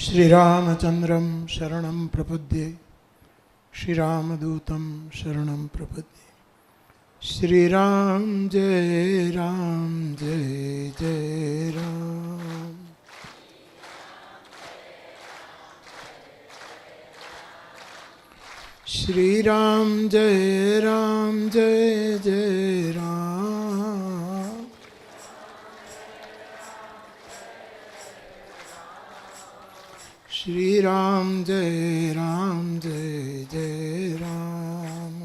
श्रीरामचन्द्रं शरणं प्रपद्ये श्रीरामदूतं शरणं प्रपद्ये। श्रीराम जय जय राम। श्रीराम जय जय राम। श्रीराम जय जय राम।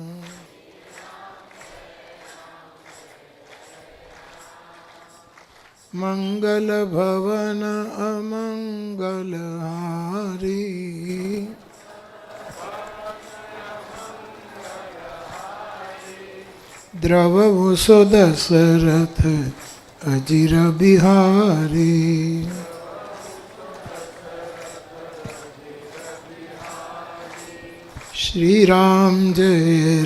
मंगल भवन अमंगल हारी। द्रवभूषो दशरथ अजिर बिहारी। श्रीराम जय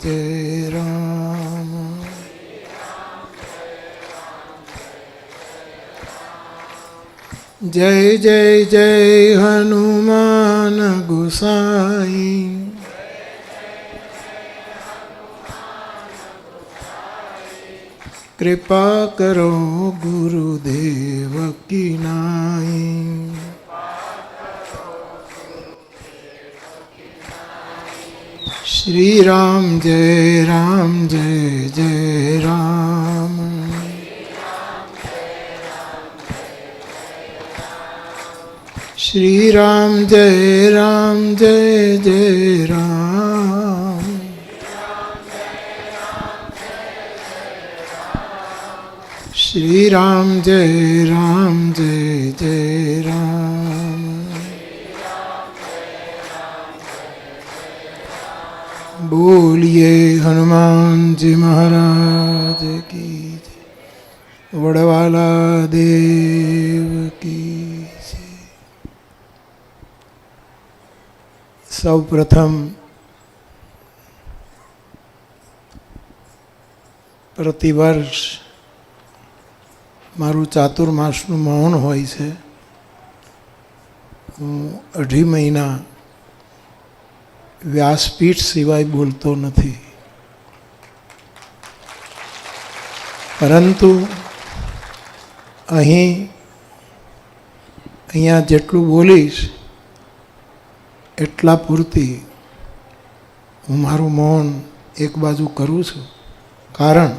जय राम। जय जय जय हनुमान गोसाई। कृपा करो गुरुदेव की नाई। श्री राम जय जय राम। श्री राम जय जय राम। श्री राम जय जय राम। बोलिए हनुमान जी महाराज की जय। वड़वाला देव की जय। सौ प्रथम प्रतिवर्ष मारू चातुर्मासનું મૌન હોય છે। હું 2.5 મહિના વ્યાસપીઠ સિવાય બોલતો નથી, પરંતુ અહીંયા જેટલું બોલીશ એટલા પૂરતી હું મારું મૌન એક બાજુ કરું છું। કારણ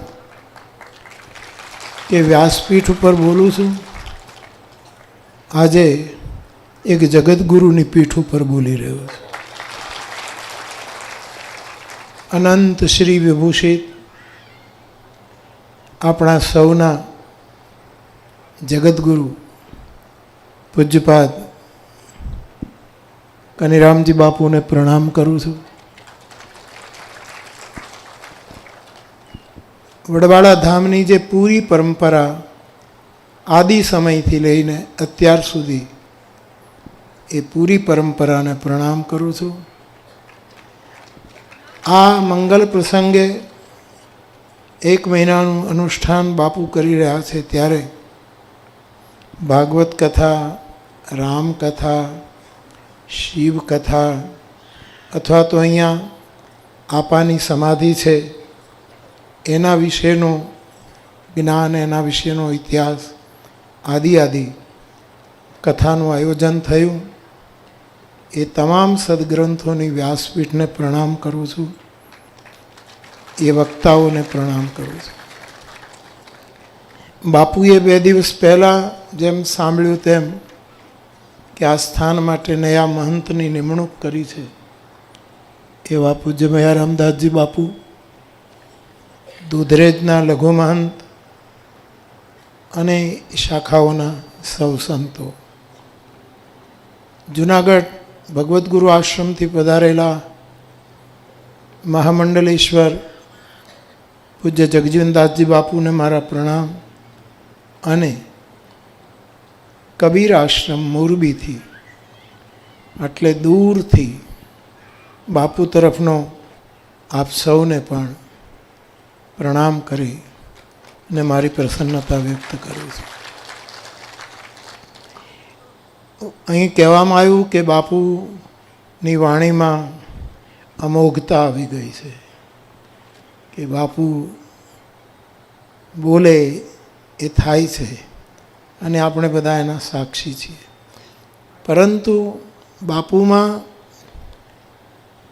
કે વ્યાસપીઠ ઉપર બોલું છું, આજે એક જગતગુરુની પીઠ ઉપર બોલી રહ્યો છું। અનંત શ્રી વિભૂષિત આપણા સૌના જગતગુરુ પૂજ્યપાદ કનીરામજી બાપુને પ્રણામ કરું છું। વડવાળા ધામની જે પૂરી પરંપરા આદિ સમયથી લઈને અત્યાર સુધી, એ પૂરી પરંપરાને પ્રણામ કરું છું। આ મંગલ પ્રસંગે 1 મહિનાનું અનુષ્ઠાન બાપુ કરી રહ્યા છે, ત્યારે ભાગવત કથા, રામકથા, શિવ કથા અથવા તો અહીંયા આપાની સમાધિ છે એના વિશેનું જ્ઞાન, એના વિશેનો ઇતિહાસ, આદિ કથાનું આયોજન થયું। એ તમામ સદગ્રંથોની વ્યાસપીઠને પ્રણામ કરું છું, એ વક્તાઓને પ્રણામ કરું છું। બાપુએ 2 દિવસ પહેલાં જેમ સાંભળ્યું તેમ કે આ સ્થાન માટે નયા મહંતની નિમણૂક કરી છે, એવા પૂજ્ય મયા રામદાસજી બાપુ, દૂધરેજના લઘુ મહંત અને શાખાઓના સૌ સંતો, જૂનાગઢ ભગવદ્ ગુરુ આશ્રમથી પધારેલા મહામંડલેશ્વર પૂજ્ય જગજીવનદાસજી બાપુને મારા પ્રણામ, અને કબીર આશ્રમ મોરબીથી એટલે દૂરથી બાપુ તરફનો આપ સૌને પણ પ્રણામ કરી અને મારી પ્રસન્નતા વ્યક્ત કરું છું। અહીં કહેવામાં આવ્યું કે બાપુની વાણીમાં અમોઘતા આવી ગઈ છે, કે બાપુ બોલે એ થાય છે અને આપણે બધા એના સાક્ષી છીએ. પરંતુ બાપુમાં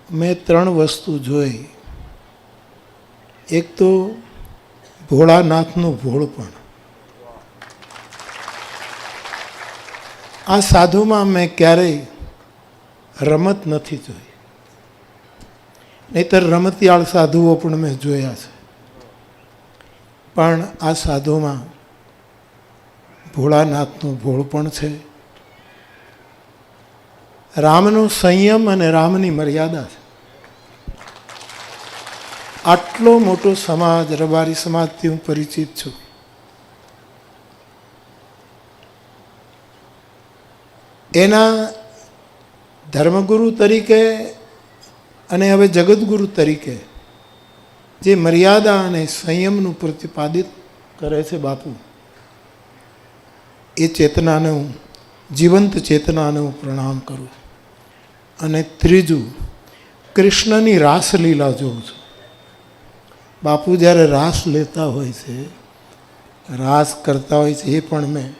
મેં 3 વસ્તુ જોઈ. એક તો ભોળાનાથનું ભોળપણ. આ સાધુમાં મેં ક્યારેય રમત નથી જોઈ, નહીંતર રમતિયાળ સાધુઓ પણ મેં જોયા છે, પણ આ સાધુમાં ભોળાનાથનું ભોળપણ છે. રામનો સંયમ અને રામની મર્યાદા છે. આટલો મોટો સમાજ, રબારી સમાજથી હું પરિચિત છું. એના ધર્મગુરુ તરીકે અને હવે જગતગુરુ તરીકે જે મર્યાદા અને સંયમનું પ્રતિપાદિત કરે છે બાપુ, એ ચેતનાને હું, જીવંત ચેતનાને હું પ્રણામ કરું. અને ત્રીજું, કૃષ્ણની રાસલીલા જોઉં છું. બાપુ જ્યારે રાસ લેતા હોય છે, રાસ કરતા હોય છે, એ પણ મેં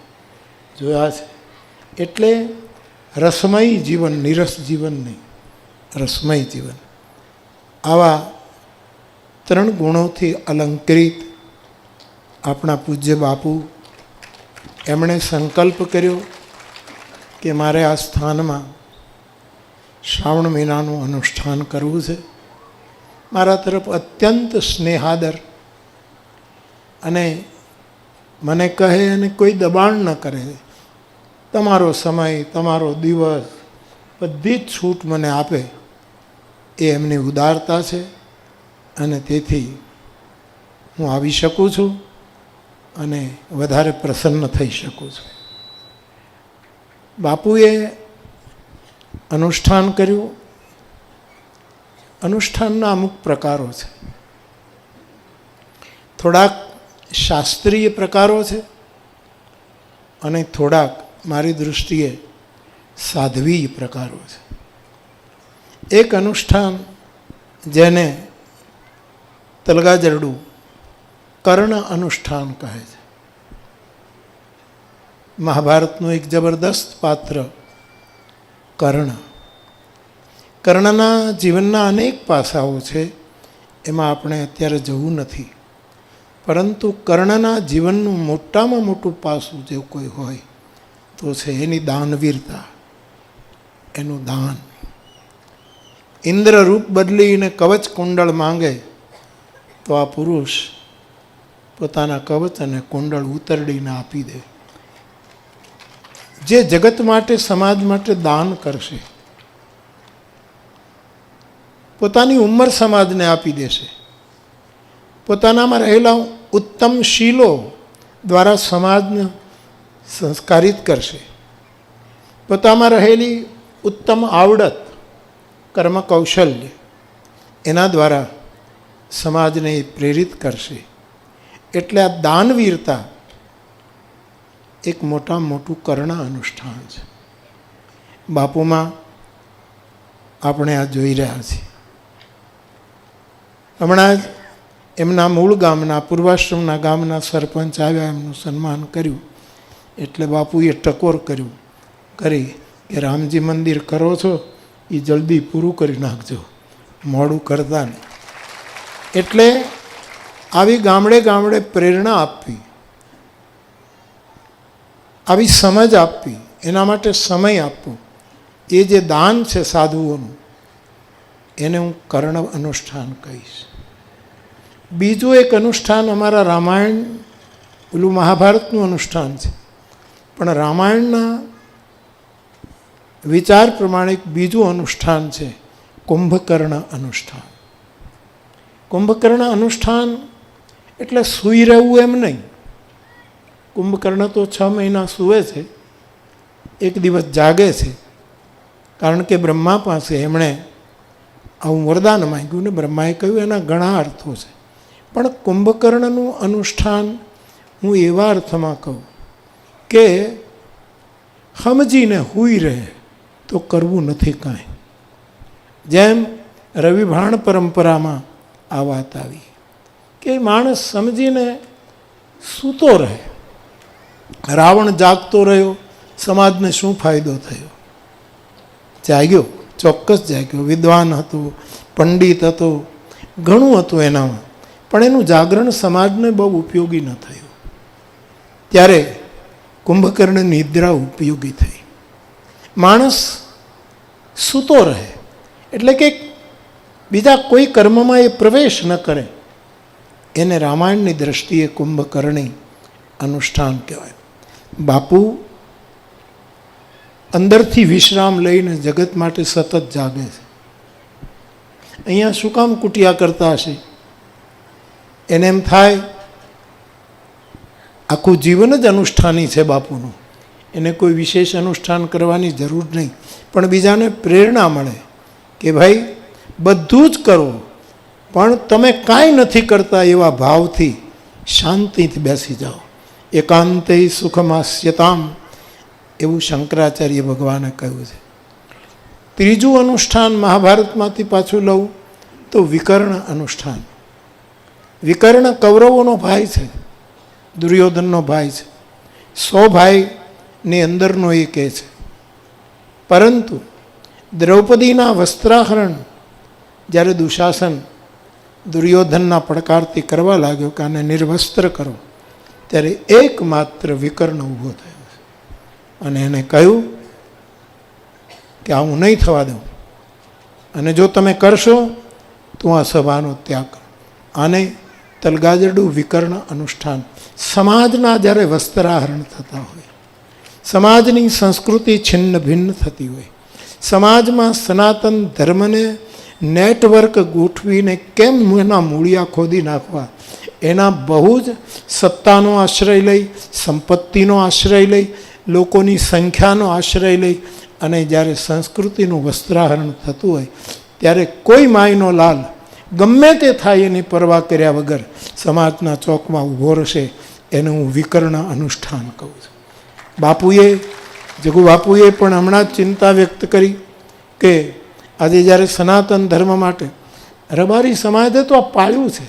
જોયા છે. એટલે રસમય જીવન, નિરસ જીવન નહીં, રસમય જીવન. આવા 3 ગુણોથી અલંકૃત આપણા પૂજ્ય બાપુ, એમણે સંકલ્પ કર્યો કે મારે આ સ્થાનમાં શ્રાવણ મહિનાનું અનુષ્ઠાન કરવું છે. મારા તરફ અત્યંત સ્નેહાદર, અને મને કહે અને કોઈ દબાણ ન કરે, તમારો સમય, તમારો દિવસ, બધી જ છૂટ મને આપે, એ એમની ઉદારતા છે. અને તેથી હું આવી શકું છું અને વધારે પ્રસન્ન થઈ શકું છું. બાપુએ અનુષ્ઠાન કર્યું. અનુષ્ઠાનના અમુક પ્રકારો છે. થોડાક શાસ્ત્રીય પ્રકારો છે અને થોડાક મારી દૃષ્ટિએ સાધ્વીય પ્રકારો છે. એક અનુષ્ઠાન જેને તલગાજરડું કર્ણ અનુષ્ઠાન કહે છે. મહાભારતનું એક જબરદસ્ત પાત્ર કર્ણ. કર્ણના જીવનના અનેક પાસાઓ છે, એમાં આપણે અત્યારે જવું નથી. પરંતુ કર્ણના જીવનનું મોટામાં મોટું પાસું જે કોઈ હોય તો છે એની દાનવીરતા, એનું દાન. ઇન્દ્ર રૂપ બદલીને કવચ કુંડળ માંગે તો આ પુરુષ પોતાના કવચ અને કુંડળ ઉતરડીને આપી દે. જે જગત માટે, સમાજ માટે દાન કરશે, પોતાની ઉંમર સમાજને આપી દેશે, પોતાનામાં રહેલા ઉત્તમ શીલો દ્વારા સમાજને સંસ્કારિત કરશે, પોતામાં રહેલી ઉત્તમ આવડત, કર્મ કૌશલ્ય, એના દ્વારા સમાજને પ્રેરિત કરશે. એટલે આ દાનવીરતા એક મોટામાં મોટું કર્ણ અનુષ્ઠાન છે. બાપુમાં આપણે આ જોઈ રહ્યા છીએ. હમણાં જ એમના મૂળ ગામના, પૂર્વાશ્રમના ગામના સરપંચ આવ્યા, એમનું સન્માન કર્યું. એટલે બાપુએ ટકોર કરી કે રામજી મંદિર કરો છો એ જલ્દી પૂરું કરી નાખજો, મોડું કરતા નહીં. એટલે આવી ગામડે ગામડે પ્રેરણા આપવી, આવી સમજ આપવી, એના માટે સમય આપવો, એ જે દાન છે સાધુઓનું, એને હું કર્ણ અનુષ્ઠાન કહીશ. બીજું એક અનુષ્ઠાન અમારા રામાયણ, પેલું મહાભારતનું અનુષ્ઠાન છે, પણ રામાયણના વિચાર પ્રમાણે બીજું અનુષ્ઠાન છે કુંભકર્ણ અનુષ્ઠાન. કુંભકર્ણ અનુષ્ઠાન એટલે સૂઈ રહેવું એમ નહીં. કુંભકર્ણ તો 6 મહિના સૂવે છે, એક દિવસ જાગે છે, કારણ કે બ્રહ્મા પાસે એમણે આવું વરદાન માંગ્યું ને બ્રહ્માએ કહ્યું. એના ઘણા અર્થો છે, પણ કુંભકર્ણનું અનુષ્ઠાન હું એવા અર્થમાં કહું કે સમજીને હુઈ રહે તો કરવું નથી કાંઈ. જેમ રવિભાણ પરંપરામાં આ વાત આવી કે માણસ સમજીને સૂતો રહે. રાવણ જાગતો રહ્યો, સમાજને શું ફાયદો થયો? જાગ્યો, ચોક્કસ જાગ્યો. વિદ્વાન હતો, પંડિત હતો, ઘણું હતું એનામાં, પણ એનું જાગરણ સમાજને બહુ ઉપયોગી ન થયું. ત્યારે કુંભકર્ણ નિદ્રા ઉપયોગી થઈ. માણસ સૂતો રહે એટલે કે બીજા કોઈ કર્મમાં એ પ્રવેશ ન કરે, એને રામાયણની દ્રષ્ટિએ કુંભકર્ણી અનુષ્ઠાન કહેવાય. બાપુ અંદરથી વિશ્રામ લઈને જગત માટે સતત જાગે છે. અહીંયા શું કામ કુટિયા કરતા હશે? એને એમ થાય આખું જીવન જ અનુષ્ઠાની છે બાપુનું, એને કોઈ વિશેષ અનુષ્ઠાન કરવાની જરૂર નહીં, પણ બીજાને પ્રેરણા મળે કે ભાઈ બધું જ કરો, પણ તમે કાંઈ નથી કરતા એવા ભાવથી શાંતિથી બેસી જાઓ. એકાંતે સુખમાસ્યતામ, એવું શંકરાચાર્ય ભગવાને કહ્યું છે. ત્રીજું અનુષ્ઠાન મહાભારતમાંથી પાછું લઉં તો વિકર્ણ અનુષ્ઠાન. વિકર્ણ કૌરવોનો ભાઈ છે, દુર્યોધનનો ભાઈ છે, 100 ભાઈની અંદરનો એ કહે છે. પરંતુ દ્રૌપદીના વસ્ત્રાહરણ જ્યારે દુશાસન દુર્યોધનના પડકારથી કરવા લાગ્યો કે આને નિર્વસ્ત્ર કરો, ત્યારે એકમાત્ર વિકર્ણ ઊભો થયો છે અને એને કહ્યું કે આ હું નહીં થવા દઉં, અને જો તમે કરશો તો આ સભાનો ત્યાગ કરો. આને તલગાજરડું વિકર્ણ અનુષ્ઠાન. સમાજના જ્યારે વસ્ત્રાહરણ થતા હોય, સમાજની સંસ્કૃતિ છિન્ન ભિન્ન થતી હોય, સમાજમાં સનાતન ધર્મને નેટવર્ક ગોઠવીને કેમ એના મૂળિયા ખોદી નાખવા, એના બહુ જ સત્તાનો આશ્રય લઈ, સંપત્તિનો આશ્રય લઈ, લોકોની સંખ્યાનો આશ્રય લઈ અને જ્યારે સંસ્કૃતિનું વસ્ત્રાહરણ થતું હોય ત્યારે કોઈ માયનો લાલ ગમે તે થાય એની પરવા કર્યા વગર સમાજના ચોકમાં ઊભો રહેશે. એને હું વિકર્ણ અનુષ્ઠાન કહું છું. બાપુએ, જગુ બાપુએ પણ હમણાં જ ચિંતા વ્યક્ત કરી કે આજે જ્યારે સનાતન ધર્મ માટે રબારી સમાજે તો આ પાળ્યું છે,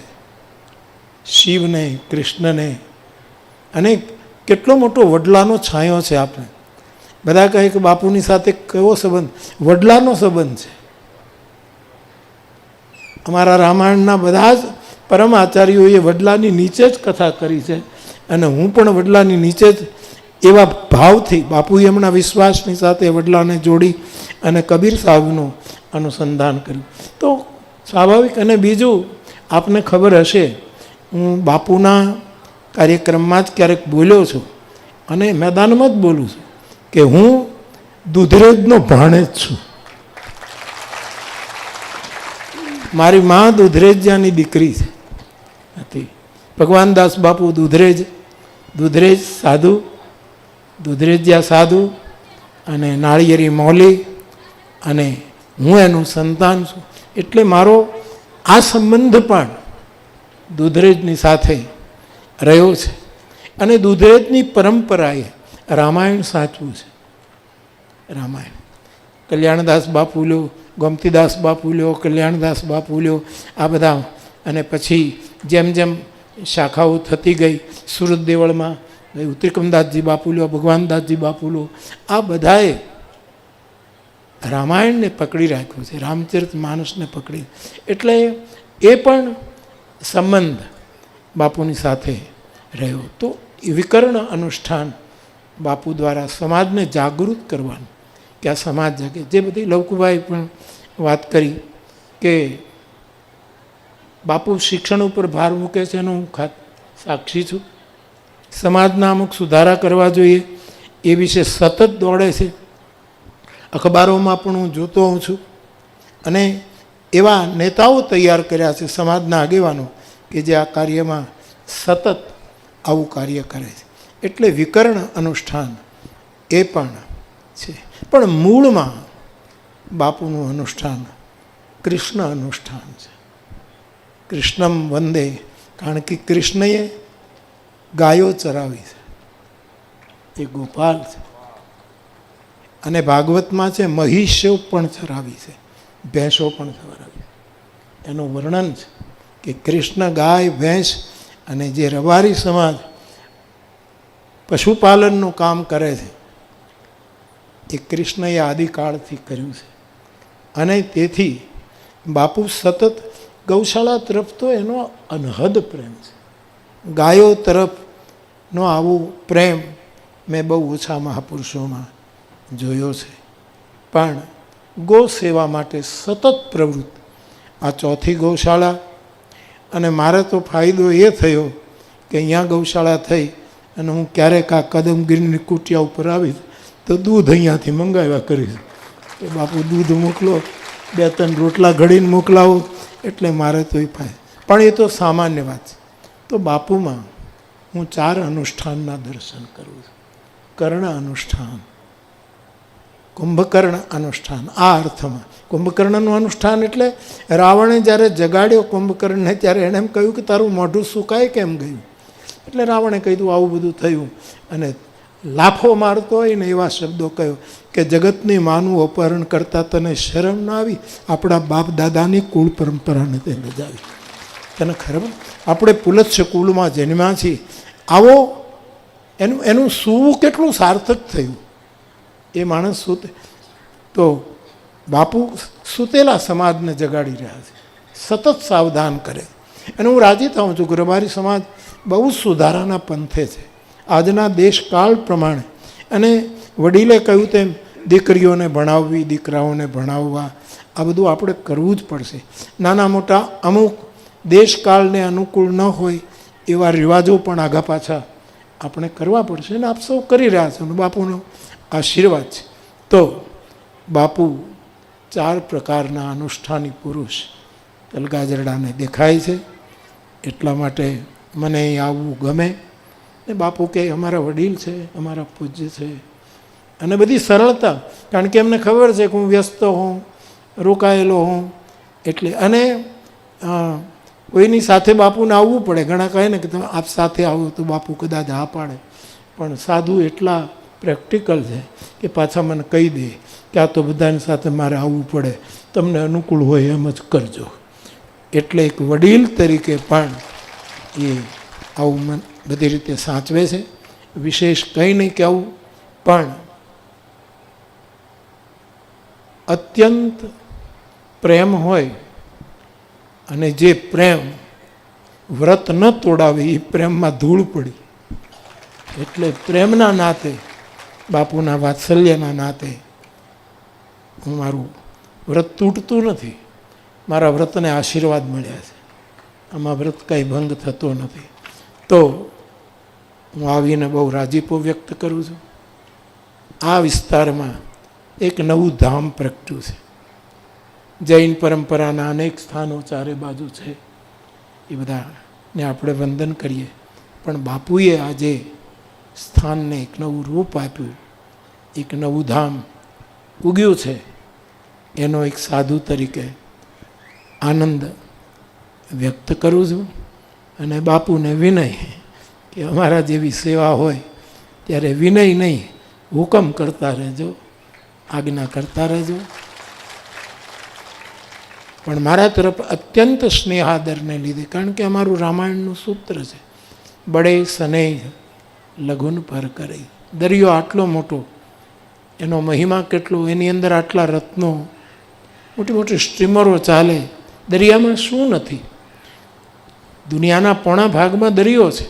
શિવને, કૃષ્ણને, અને કેટલો મોટો વડલાનો છાંયો છે. આપણે બધા કહે કે બાપુની સાથે કેવો સંબંધ? વડલાનો સંબંધ છે. અમારા રામાયણના બધા જ પરમ આચાર્યોએ વડલાની નીચે જ કથા કરી છે, અને હું પણ વડલાની નીચે જ એવા ભાવથી બાપુએ હમણાં વિશ્વાસની સાથે વડલાને જોડી અને કબીર સાહેબનું અનુસંધાન કર્યું. તો સ્વાભાવિક. અને બીજું આપને ખબર હશે, હું બાપુના કાર્યક્રમમાં જ ક્યારેક બોલ્યો છું અને મેદાનમાં જ બોલું છું કે હું દુધરેજનો ભાણેજ છું. મારી મા દુધરેજિયાની દીકરી છે હતી. ભગવાનદાસ બાપુ દુધરેજ સાધુ, દુધરેજિયા સાધુ અને નાળિયેરી મૌલી, અને હું એનું સંતાન છું. એટલે મારો આ સંબંધ પણ દુધરેજની સાથે રહ્યો છે. અને દુધરેજની પરંપરાએ રામાયણ સાચવું છે. રામાયણ કલ્યાણદાસ બાપુ લ્યો, ગોમતીદાસ બાપુ લ્યો, કલ્યાણદાસ બાપુ લ્યો, આ બધા, અને પછી જેમ જેમ શાખાઓ થતી ગઈ, સુરત દેવળમાં ત્રિકમદાસજી બાપુ લ્યો, ભગવાનદાસજી બાપુ લ્યો, આ બધાએ રામાયણને પકડી રાખ્યું છે, રામચરિત માનસને પકડી. એટલે એ પણ સંબંધ બાપુની સાથે રહ્યો. તો એ વિકર્ણ અનુષ્ઠાન બાપુ દ્વારા સમાજને જાગૃત કરવાનું કે આ સમાજ જાગે. જે બધી લવકુભાઈ પણ વાત કરી કે બાપુ શિક્ષણ ઉપર ભાર મૂકે છે, એનો હું સાક્ષી છું. સમાજના અમુક સુધારા કરવા જોઈએ એ વિશે સતત દોડે છે. અખબારોમાં પણ હું જોતો હોઉં છું, અને એવા નેતાઓ તૈયાર કર્યા છે, સમાજના આગેવાનો, કે જે આ કાર્યમાં સતત આવું કાર્ય કરે છે. એટલે વિકર્ણ અનુષ્ઠાન એ પણ છે. પણ મૂળમાં બાપુનું અનુષ્ઠાન કૃષ્ણ અનુષ્ઠાન છે. કૃષ્ણમ વંદે, કારણ કે કૃષ્ણએ ગાયો ચરાવી છે, એ ગોપાલ છે. અને ભાગવતમાં છે મહિષો પણ ચરાવી છે, ભેંસો પણ ચરાવી. એનું વર્ણન છે કે કૃષ્ણ ગાય ભેંસ અને જે રબારી સમાજ પશુપાલનનું કામ કરે છે એ કૃષ્ણએ આદિકાળથી કર્યું છે. અને તેથી બાપુ સતત ગૌશાળા તરફ તો એનો અનહદ પ્રેમ છે. ગાયો તરફનો આવો પ્રેમ મેં બહુ ઓછા મહાપુરુષોમાં જોયો છે. પણ ગૌ સેવા માટે સતત પ્રવૃત્ત. આ ચોથી ગૌશાળા, અને મારે તો ફાયદો એ થયો કે અહીંયા ગૌશાળા થઈ અને હું ક્યારેક આ કદમગીરીની કુટિયા ઉપર આવીશ તો દૂધ અહીંયાથી મંગાવ્યા કરીશ કે બાપુ દૂધ મોકલો, 2-3 રોટલા ઘડીને મોકલાવો, એટલે મારે તો એ ફાય. પણ એ તો સામાન્ય વાત છે. તો બાપુમાં હું 4 અનુષ્ઠાનના દર્શન કરું છું. કર્ણ અનુષ્ઠાન, કુંભકર્ણ અનુષ્ઠાન. આ અર્થમાં કુંભકર્ણનું અનુષ્ઠાન એટલે રાવણે જ્યારે જગાડ્યો કુંભકર્ણને ત્યારે એણે એમ કહ્યું કે તારું મોઢું સુકાય કેમ ગયું? એટલે રાવણે કહ્યું આવું બધું થયું, અને લાફો મારતો હોય ને એવા શબ્દો કહ્યો કે જગતની માનું અપહરણ કરતાં તને શરમ ના આવી? આપણા બાપ દાદાની કુળ પરંપરાને તે લજાવી. તને ખબર આપણે પુલત્સ્ય કુળમાં જન્મ્યા છીએ. આવો એનું સૂવું કેટલું સાર્થક થયું. એ માણસ સૂતે તો બાપુ સૂતેલા સમાજને જગાડી રહ્યા છે, સતત સાવધાન કરે. અને હું રાજી થાઉં છું કે રબારી સમાજ બહુ સુધારાના પંથે છે આજના દેશકાળ પ્રમાણે. અને વડીલે કહ્યું તેમ દીકરીઓને ભણાવવી, દીકરાઓને ભણાવવા, આ બધું આપણે કરવું જ પડશે. નાના મોટા અમુક દેશકાળને અનુકૂળ ન હોય એવા રિવાજો પણ આગા પાછા આપણે કરવા પડશે, અને આપ સૌ કરી રહ્યા છો. બાપુનો આશીર્વાદ છે. તો બાપુ 4 પ્રકારના અનુષ્ઠાની પુરુષ તલગાજરડાને દેખાય છે. એટલા માટે મને અહીં આવવું ગમે. ને બાપુ કે અમારા વડીલ છે, અમારા પૂજ્ય છે, અને બધી સરળતા, કારણ કે એમને ખબર છે કે હું વ્યસ્ત હોઉં, રોકાયેલો હોઉં એટલે. અને કોઈની સાથે બાપુને આવવું પડે. ઘણા કહે ને કે તમે આપ સાથે આવો તો બાપુ કદાચ હા પાડે, પણ સાધુ એટલા પ્રેક્ટિકલ છે કે પાછા મને કહી દે કે આ તો બધાની સાથે મારે આવવું પડે, તમને અનુકૂળ હોય એમ જ કરજો. એટલે એક વડીલ તરીકે પણ એ આવું બધી રીતે સાચવે છે. વિશેષ કંઈ નહીં કહેવું, પણ અત્યંત પ્રેમ હોય અને જે પ્રેમ વ્રત ન તોડાવે એ પ્રેમમાં ધૂળ પડી. એટલે પ્રેમના નાતે, બાપુના વાત્સલ્યના નાતે હું મારું વ્રત તૂટતું નથી. મારા વ્રતને આશીર્વાદ મળ્યા છે. આમાં વ્રત કાંઈ ભંગ થતો નથી. તો હું આવીને બહુ રાજીપો વ્યક્ત કરું છું. આ વિસ્તારમાં એક નવું ધામ પ્રગટ્યું છે. જૈન પરંપરાના અનેક સ્થાનો ચારે બાજુ છે, એ બધાને આપણે વંદન કરીએ. પણ બાપુએ આજે સ્થાનને એક નવું રૂપ આપ્યું, એક નવું ધામ ઉગ્યું છે. એનો એક સાધુ તરીકે આનંદ વ્યક્ત કરું છું. અને બાપુને વિનય કે અમારા જેવી સેવા હોય ત્યારે વિનય નહીં, હુકમ કરતા રહેજો, આજ્ઞા કરતા રહેજો. પણ મારા તરફ અત્યંત સ્નેહાદરને લીધે, કારણ કે અમારું રામાયણનું સૂત્ર છે, બળે સનેહ લઘુન પર કરે. દરિયો આટલો મોટો, એનો મહિમા કેટલો, એની અંદર આટલા રત્નો, મોટી મોટી સ્ટીમરો ચાલે. દરિયામાં શું નથી? દુનિયાના પોણા ભાગમાં દરિયો છે,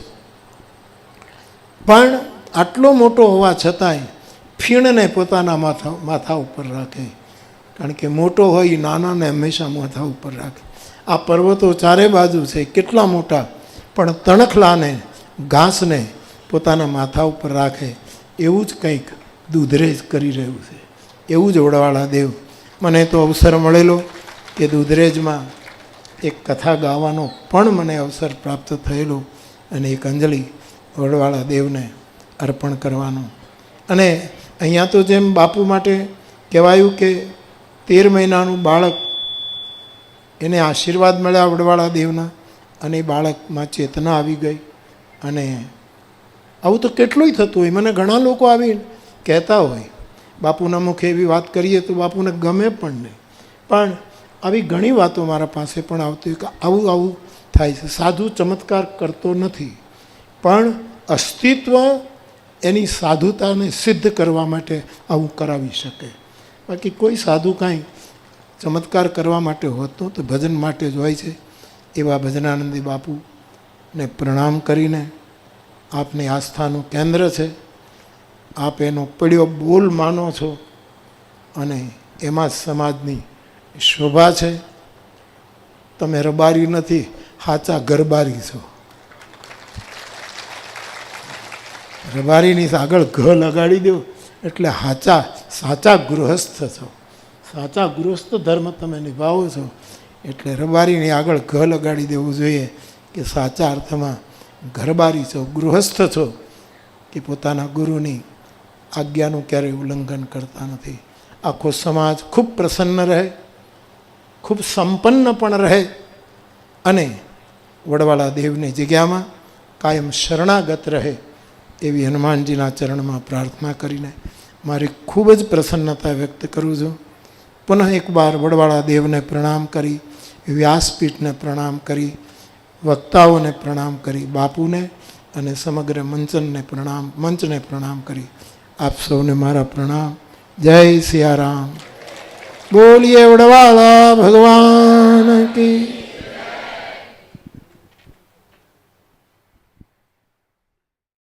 પણ આટલો મોટો હોવા છતાંય ફીણને પોતાના માથા ઉપર રાખે. કારણ કે મોટો હોય એ નાનાને હંમેશા માથા ઉપર રાખે. આ પર્વતો ચારે બાજુ છે, કેટલા મોટા, પણ તણખલાને, ઘાસને પોતાના માથા ઉપર રાખે. એવું જ કંઈક દૂધરેજ કરી રહ્યું છે. એવું જ વડવાળા દેવ. મને તો અવસર મળેલો કે દૂધરેજમાં એક કથા ગાવાનો પણ મને અવસર પ્રાપ્ત થયેલો, અને એક અંજલિ વડવાળા દેવને અર્પણ કરવાનો. અને અહીંયા તો જેમ બાપુ માટે કહેવાયું કે 13 મહિનાનું બાળક, એને આશીર્વાદ મળ્યા વડવાળા દેવના, અને એ બાળકમાં ચેતના આવી ગઈ. અને આવું તો કેટલુંય થતું હોય. મને ઘણા લોકો આવીને કહેતા હોય બાપુના મુખે એવી વાત કરીએ તો બાપુને ગમે પણ નહીં. પણ આવી ઘણી વાતો મારા પાસે પણ આવતી હોય કે આવું આવું થાય છે. સાધુ ચમત્કાર કરતો નથી, પણ અસ્તિત્વ એની સાધુતાને સિદ્ધ કરવા માટે આવું કરાવી શકે. બાકી કોઈ સાધુ કાંઈ ચમત્કાર કરવા માટે હોતો તો ભજન માટે જ હોય છે. એવા ભજનાનંદી બાપુને પ્રણામ કરીને આપની આસ્થાનું કેન્દ્ર છે, આપ એનો પડ્યો બોલ માનો છો અને એમાં જ સમાજની શોભા છે. તમે રબારી નથી, સાચા ગરબારી છો. રબારીની આગળ ઘ લગાડી દો એટલે સાચા ગૃહસ્થ છો. સાચા ગૃહસ્થ ધર્મ તમે નિભાવો છો એટલે રબારીની આગળ ઘ લગાડી દેવું જોઈએ કે સાચા અર્થમાં ઘરબારી છો, ગૃહસ્થ છો, કે પોતાના ગુરુની આજ્ઞાનું ક્યારેય ઉલ્લંઘન કરતા નથી. આખો સમાજ ખૂબ પ્રસન્ન રહે, ખૂબ સંપન્ન પણ રહે અને વડવાળા દેવની જગ્યામાં કાયમ શરણાગત રહે એવી હનુમાનજીના ચરણમાં પ્રાર્થના કરીને મારી ખૂબ જ પ્રસન્નતા વ્યક્ત કરું છું. પુનઃ એકવાર વડવાળા દેવને પ્રણામ કરી, વ્યાસપીઠને પ્રણામ કરી, વક્તાઓને પ્રણામ કરી, બાપુને અને સમગ્ર મંચને પ્રણામ કરી આપ સૌને મારા પ્રણામ. જય સિયારામ. બોલીએ વડવાળા ભગવાન કી.